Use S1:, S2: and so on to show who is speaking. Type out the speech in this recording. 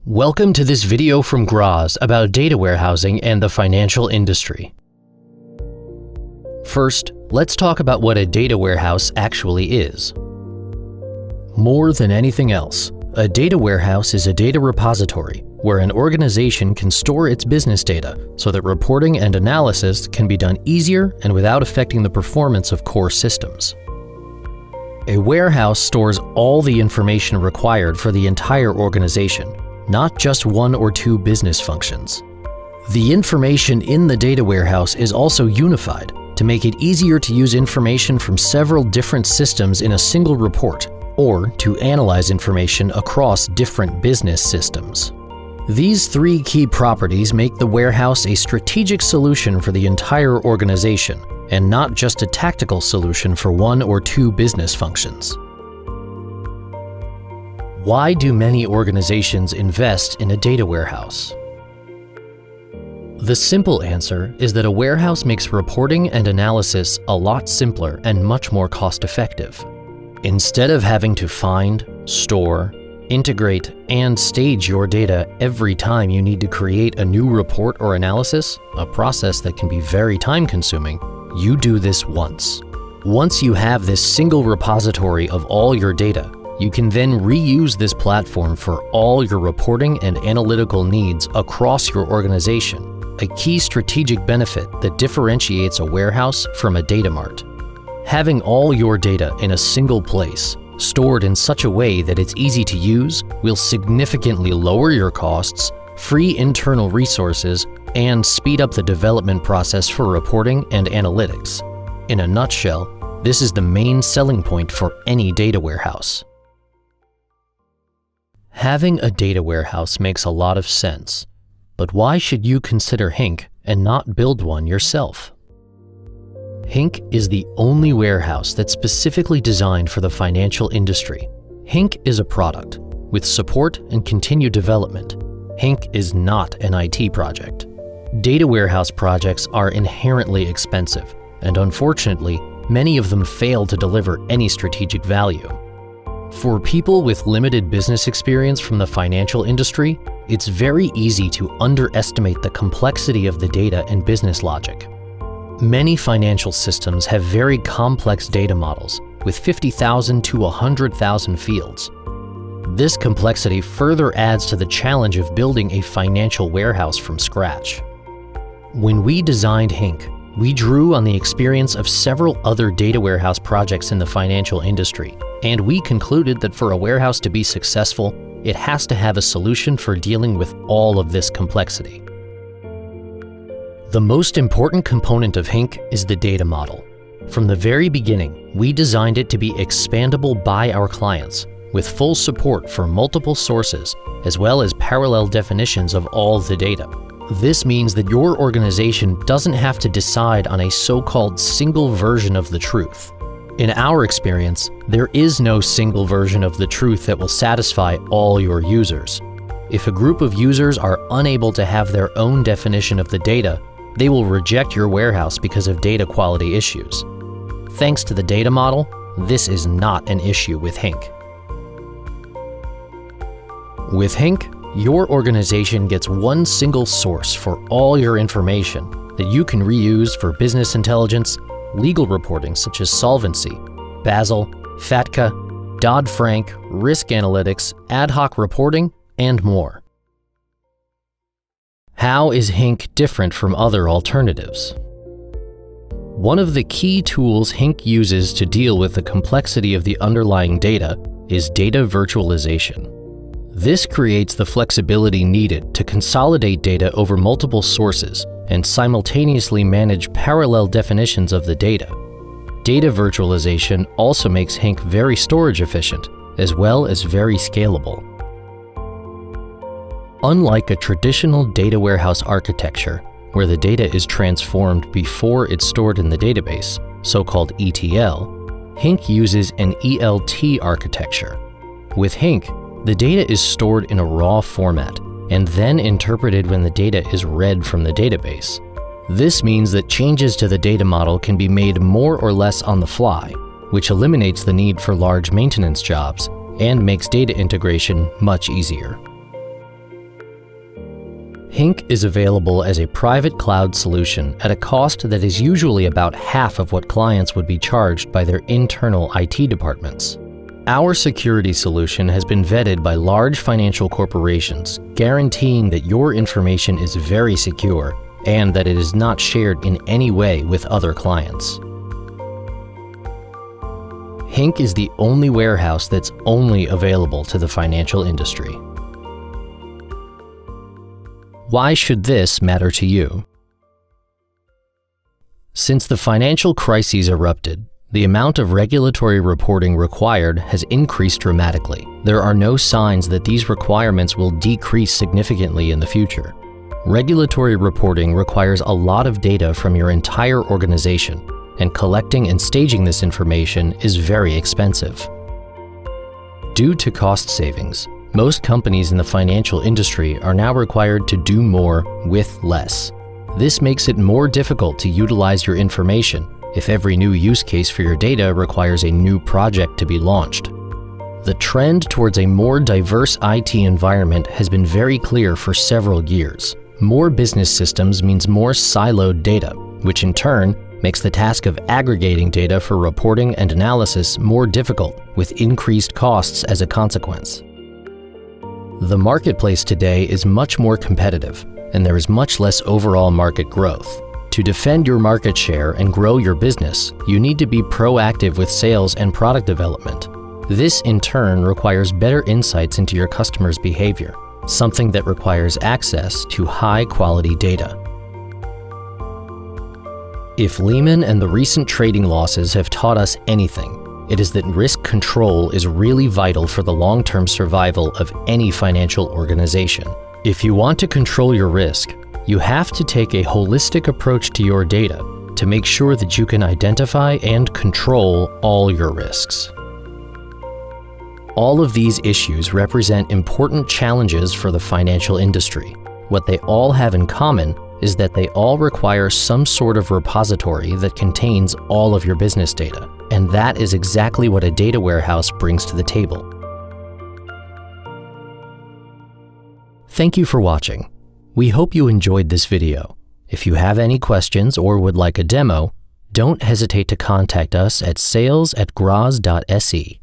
S1: Welcome to this video from Graz about data warehousing and the financial industry. First, let's talk about what a data warehouse actually is. More than anything else, a data warehouse is a data repository where an organization can store its business data so that reporting and analysis can be done easier and without affecting the performance of core systems. A warehouse stores all the information required for the entire organization, not just one or two business functions. The information in the data warehouse is also unified to make it easier to use information from several different systems in a single report, or to analyze information across different business systems. These three key properties make the warehouse a strategic solution for the entire organization, and not just a tactical solution for one or two business functions. Why do many organizations invest in a data warehouse? The simple answer is that a warehouse makes reporting and analysis a lot simpler and much more cost-effective. Instead of having to find, store, integrate, and stage your data every time you need to create a new report or analysis, a process that can be very time-consuming, you do this once. Once you have this single repository of all your data, you can then reuse this platform for all your reporting and analytical needs across your organization, a key strategic benefit that differentiates a warehouse from a data mart. Having all your data in a single place, stored in such a way that it's easy to use, will significantly lower your costs, free internal resources, and speed up the development process for reporting and analytics. In a nutshell, this is the main selling point for any data warehouse. Having a data warehouse makes a lot of sense, but why should you consider Hinc and not build one yourself? Hinc is the only warehouse that's specifically designed for the financial industry. Hinc is a product with support and continued development. Hinc is not an IT project. Data warehouse projects are inherently expensive, and unfortunately, many of them fail to deliver any strategic value. For people with limited business experience from the financial industry, it's very easy to underestimate the complexity of the data and business logic. Many financial systems have very complex data models with 50,000 to 100,000 fields. This complexity further adds to the challenge of building a financial warehouse from scratch. When we designed Hinc, we drew on the experience of several other data warehouse projects in the financial industry, and we concluded that for a warehouse to be successful, it has to have a solution for dealing with all of this complexity. The most important component of Hinc is the data model. From the very beginning, we designed it to be expandable by our clients, with full support for multiple sources, as well as parallel definitions of all the data. This means that your organization doesn't have to decide on a so-called single version of the truth. In our experience, there is no single version of the truth that will satisfy all your users. If a group of users are unable to have their own definition of the data, they will reject your warehouse because of data quality issues. Thanks to the data model, this is not an issue with Hinc. With Hinc, your organization gets one single source for all your information that you can reuse for business intelligence, legal reporting such as solvency, Basel, FATCA, Dodd-Frank, risk analytics, ad hoc reporting, and more. How is Hinc different from other alternatives? One of the key tools Hinc uses to deal with the complexity of the underlying data is data virtualization. This creates the flexibility needed to consolidate data over multiple sources and simultaneously manage parallel definitions of the data. Data virtualization also makes Hinc very storage efficient, as well as very scalable. Unlike a traditional data warehouse architecture, where the data is transformed before it's stored in the database, so-called ETL, Hinc uses an ELT architecture. With Hinc, the data is stored in a raw format and then interpreted when the data is read from the database. This means that changes to the data model can be made more or less on the fly, which eliminates the need for large maintenance jobs and makes data integration much easier. Hinc is available as a private cloud solution at a cost that is usually about half of what clients would be charged by their internal IT departments. Our security solution has been vetted by large financial corporations, guaranteeing that your information is very secure and that it is not shared in any way with other clients. Hinc is the only warehouse that's only available to the financial industry. Why should this matter to you? Since the financial crises erupted, the amount of regulatory reporting required has increased dramatically. There are no signs that these requirements will decrease significantly in the future. Regulatory reporting requires a lot of data from your entire organization, and collecting and staging this information is very expensive. Due to cost savings, most companies in the financial industry are now required to do more with less. This makes it more difficult to utilize your information if every new use case for your data requires a new project to be launched. The trend towards a more diverse IT environment has been very clear for several years. More business systems means more siloed data, which in turn makes the task of aggregating data for reporting and analysis more difficult, with increased costs as a consequence. The marketplace today is much more competitive, and there is much less overall market growth. To defend your market share and grow your business, you need to be proactive with sales and product development. This, in turn, requires better insights into your customers' behavior, something that requires access to high-quality data. If Lehman and the recent trading losses have taught us anything, it is that risk control is really vital for the long-term survival of any financial organization. If you want to control your risk, you have to take a holistic approach to your data to make sure that you can identify and control all your risks. All of these issues represent important challenges for the financial industry. What they all have in common is that they all require some sort of repository that contains all of your business data, and that is exactly what a data warehouse brings to the table. Thank you for watching. We hope you enjoyed this video. If you have any questions or would like a demo, don't hesitate to contact us at sales@graz.se.